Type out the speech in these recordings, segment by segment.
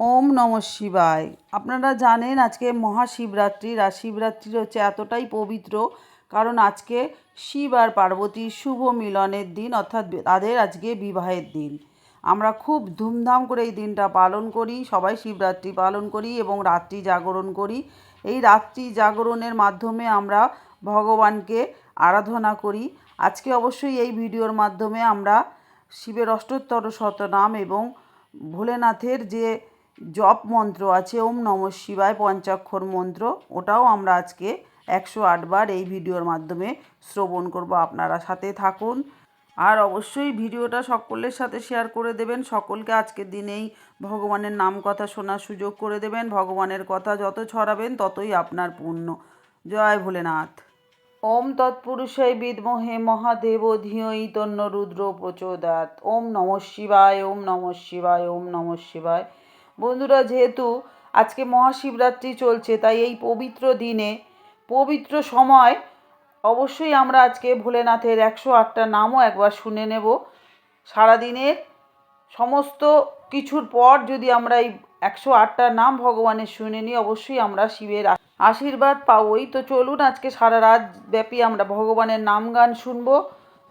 ওম নমঃ শিবায়। আপনারা জানেন আজকে মহাশিবরাত্রি। আর শিবরাত্রি হচ্ছে এতটাই পবিত্র কারণ আজকে শিব আর পার্বতীর শুভ মিলনের দিন, অর্থাৎ তাদের আজকে বিবাহের দিন। আমরা খুব ধুমধাম করে এই দিনটা পালন করি, সবাই শিবরাত্রি পালন করি এবং রাত্রি জাগরণ করি। এই রাত্রি জাগরণের মাধ্যমে আমরা ভগবানকে আরাধনা করি। আজকে অবশ্যই এই ভিডিওর মাধ্যমে আমরা শিবের অষ্টোত্তর শতনাম এবং ভোলেনাথের যে জপ মন্ত্র আছে ওম নমঃ শিবায় পঞ্চাক্ষর মন্ত্র, ওটাও আমরা আজকে 108 বার এই ভিডিওর মাধ্যমে শ্রবণ করব। আপনারা সাথে থাকুন আর অবশ্যই ভিডিওটা সকলের সাথে শেয়ার করে দেবেন। সকলকে আজকের দিনেই ভগবানের নাম কথা শোনার সুযোগ করে দেবেন। ভগবানের কথা যত ছড়াবেন ততই আপনার পুণ্য। জয় ভোলেনাথ। ওম তৎপুরুষায় বিদ্মহে মহাদেব ধিয়ৈ তন্ন রুদ্র প্রচোদয়াৎ। ওম নমঃ শিবায়, ওম নমঃ শিবায়, ওম নমঃ শিবায়। বন্ধুরা, যেহেতু আজকে মহাশিবরাত্রি চলছে, তাই এই পবিত্র দিনে, পবিত্র সময় অবশ্যই আমরা আজকে ভোলেনাথের 108টা নামও একবার শুনে নেব। সারাদিনের সমস্ত কিছুর পর যদি আমরা এই 108টা নাম ভগবানের শুনে নিই, অবশ্যই আমরা শিবের আশীর্বাদ পাবই। তো চলুন আজকে সারা রাত ব্যাপী আমরা ভগবানের নাম গান শুনবো।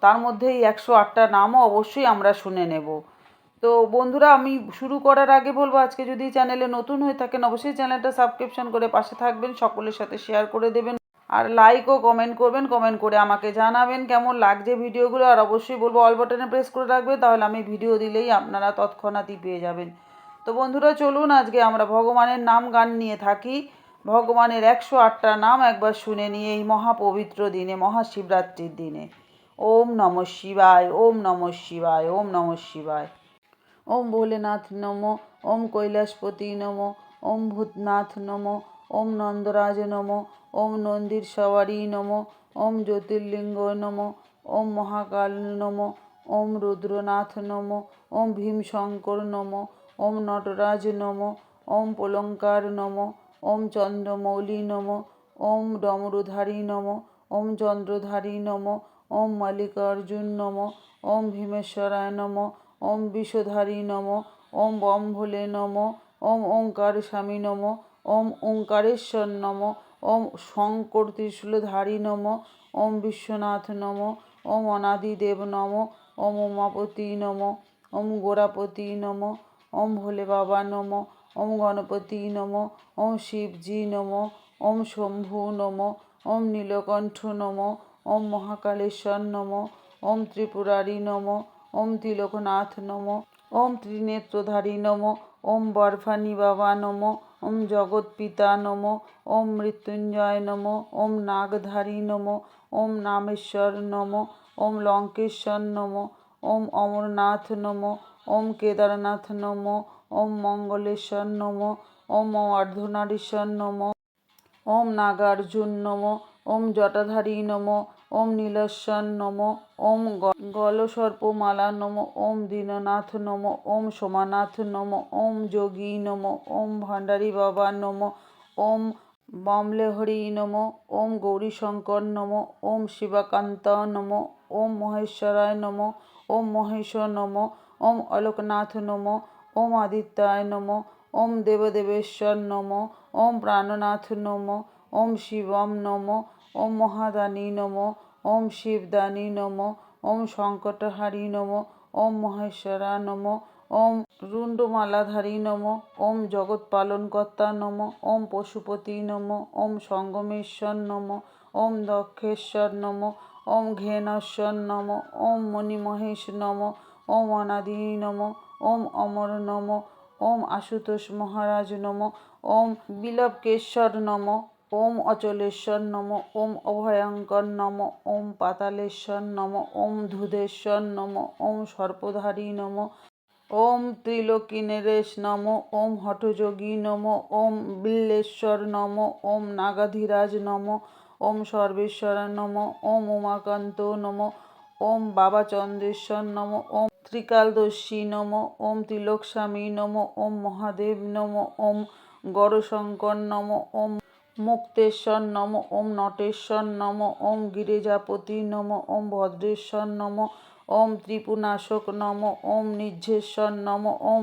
তার মধ্যে এই 108টা নামও অবশ্যই আমরা শুনে নেব। তো বন্ধুরা, আমি শুরু করার আগে বলবো, আজকে যদি চ্যানেলে নতুন হয়ে থাকেন অবশ্যই চ্যানেলটা সাবস্ক্রিপশন করে পাশে থাকবেন, সকলের সাথে শেয়ার করে দেবেন আর লাইক ও কমেন্ট করবেন। কমেন্ট করে আমাকে জানাবেন কেমন লাগছে ভিডিওগুলো। আর অবশ্যই বলবো অল বাটনে প্রেস করে রাখবে, তাহলে আমি ভিডিও দিলেই আপনারা তৎক্ষণাৎই পেয়ে যাবেন। তো বন্ধুরা চলুন আজকে আমরা ভগবানের নাম গান নিয়ে থাকি। ভগবানের 108টা নাম একবার শুনে নিয়ে এই মহাপবিত্র দিনে, মহাশিবরাত্রির দিনে। ওম নমঃ শিবায়, ওম নমঃ শিবায়, ওম নমঃ শিবায়। ওম ভোলেনাথ নমো, ওম কৈলাসপতি নমো, ওম ভূতনাথ নমো, ওম নন্দরাজ নমো, ওম নন্দীর সওয়ারি নমো, ওম জ্যোতির্লিঙ্গ নমো, ওম মহাকাল নমো, ওম রুদ্রনাথ নমো, ওম ভীমশঙ্কর নমো, ওম নটরাজ নমো, ওম পোলঙ্কার নমো, ওম চন্দ্রমৌলি নমো, ওম ডমরুধারী নমো, ওম চন্দ্রধারী নমো, ওম মল্লিকার্জুন নমো, ওম ভীমেশ্বরায় নমো, ওম বিষধারী নমো, ওম বম ভোলে নমো, ওম ওঙ্কার স্বামী নমো, ওম ওঙ্কারেশ্বর নমো, ওম শঙ্কর ত্রিশূলধারী নমো, ওম বিশ্বনাথ নমো, ওম অনাদিদেব নমো, ওম উমাপতি নমো, ওম গোরাপতি নমো, ওম ভোলে বাবা নমো, ওম গণপতি নমো, ওম শিবজি নমো, ওম শম্ভু নমো, ওম নীলকণ্ঠ নমো, ওম মহাকালেশ্বর নমো, ওম ত্রিপুরারি নমো, ওম তিলকনাথ নমো, ওম ত্রিনেত্রধারী নমো, ওম বর্ফানি বাবা নমো, ওম জগৎপিতা নমো, ওম মৃত্যুঞ্জয় নমো, ওম নাগধারী নমো, ওম নামেশ্বর নমো, ওম লঙ্কেশ্বর নমো, ওম অমরনাথ নমো, ওম কেদারনাথ নমো, ওম মঙ্গলেশ্বর নমো, ওম অর্ধনারীশ্বর নমো, ওম নাগার্জুন নমো, ওম জটাধারী নমো, ওম নীলেশ্বর নমো, ওম গলসর্পমালা নমো, ওম দীননাথ নমো, ওম সোমানাথ নমো, ওম যোগী নমো, ওম ভান্ডারী বাবা নমো, ওম বামলেহরি নমো, ওম গৌরীশঙ্কর নমো, ওম শিবাকান্ত নমো, ওম মহেশ্বরায় নমো, ওম মহেশ নমো, ওম অলোকনাথ নমো, ওম আদিত্যায় নমো, ওম দেবদেবেশ্বর নমো, ওম প্রাণনাথ নমো, ওম শিবম নমো, ওম মহাদানী নমো, ওম শিবদানী নমো, ওম সংকটহারী নমো, ওম মহেশ্বরা নমো, ওম রুণ্ডমালাধারী নমো, ওম জগৎপালনকর্তা নমো, ওম পশুপতি নমো, ওম সঙ্গমেশ্বর নমো, ওম দক্ষেশ্বর নমো, ওম ঘেনশ্বর নমো, ওম মণিমহেশ নমো, ওম অনাদি নমো, ওম অমর নমো, ওম আশুতোষ মহারাজ নমো, ওম বিলবকেশ্বর নমো, ওম অচলেশ্বর নমো, ওম অভয়ঙ্কর নমো, ওম পাতালেশ্বর নমো, ওম ধূধেশ্বর নমো, ওম সর্পধারী নমো, ওম ত্রিলোকিনেরেশ নমো, ওম হঠযোগী নমো, ওম বিল্লেশ্বর নমো, ওম নাগাধিরাজ নমো, ওম সর্বেশ্বর নমো, ওম উমাকান্ত নমো, ওম বাবা চন্দ্রেশ্বর নমো, ওম ত্রিকালদর্শী নমো, ওম তিলকস্বামী নমো, ওম মহাদেব নমো, ওম গড়শঙ্কর নমো, ওম মুক্তেশ্বর নমো, ওম নটেশ্বর নমো, ওম গিরিজাপতি নমো, ওম ভদ্রেশ্বর নমো, ওম ত্রিপুনাশক নমো, ওম নির্ঝেশ্বর নমো, ওম